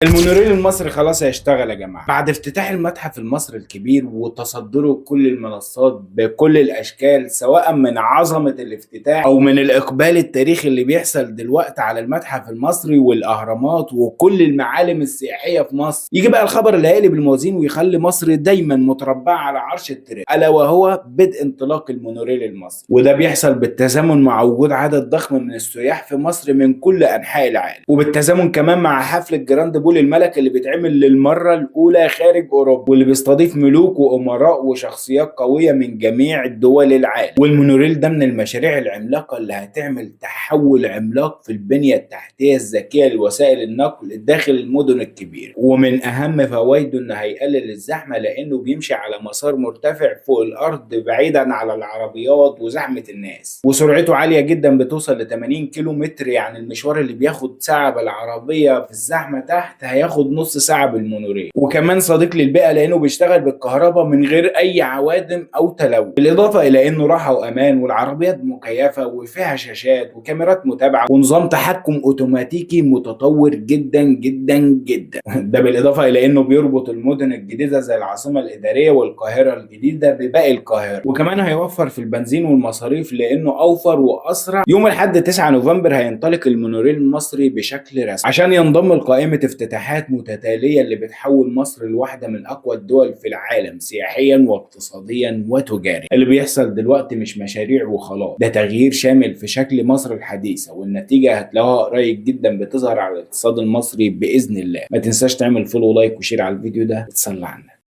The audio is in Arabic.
المونوريل المصري خلاص هيشتغل يا جماعة بعد افتتاح المتحف المصري الكبير وتصدره لكل المنصات بكل الأشكال، سواء من عظمة الافتتاح أو من الإقبال التاريخي اللي بيحصل دلوقتي على المتحف المصري والأهرامات وكل المعالم السياحية في مصر. يجي بقى الخبر اللي هيقلب الموازين ويخلي مصر دايما متربعة على عرش الترند، ألا وهو بدء انطلاق المونوريل المصري. وده بيحصل بالتزامن مع وجود عدد ضخم من السياح في مصر من كل أنحاء العالم، وبالتزامن كمان مع حفل الجراند بول الملك اللي بيتعمل للمرة الأولى خارج أوروبا، واللي بيستضيف ملوك وأمراء وشخصيات قوية من جميع الدول العالم. والمونوريل ده من المشاريع العملاقة اللي هتعمل تحول عملاق في البنية التحتية الذكية لوسائل النقل داخل المدن الكبيرة. ومن أهم فوائده إنه هيقلل الزحمة لأنه بيمشي على مسار مرتفع فوق الأرض بعيدا عن العربيات وزحمة الناس، وسرعته عالية جدا بتوصل ل 80 كيلو متر. يعني المشوار اللي بياخد ساعة بالعربية في الزحمة تحت هياخد نص ساعة بالمونوريل. وكمان صديق للبيئة لأنه بيشتغل بالكهرباء من غير أي عوادم أو تلوث، بالإضافة إلى إنه راحة وأمان، والعربيات مكيفة وفيها شاشات وكاميرات متابعة ونظام تحكم أوتوماتيكي متطور جدا جدا جدا. ده بالإضافة إلى إنه بيربط المدن الجديدة زي العاصمة الإدارية والقاهرة الجديدة بباقي القاهرة. وكمان هيوفر في البنزين والمصاريف لأنه أوفر وأسرع. يوم الأحد 9 نوفمبر هينطلق المونوريل المصري بشكل رسمي عشان ينضم لقائمة افتتاحات متتالية اللي بتحول مصر لواحدة من أقوى الدول في العالم سياحيا واقتصاديا وتجاريا. اللي بيحصل دلوقتي مش مشاريع وخلاص، ده تغيير شامل في شكل مصر الحديثة، والنتيجة هتلاقوها قريب جدا بتظهر على الاقتصاد المصري بإذن الله. ما تنساش تعمل فولو ولايك وشير على الفيديو ده. تصلي على النبي.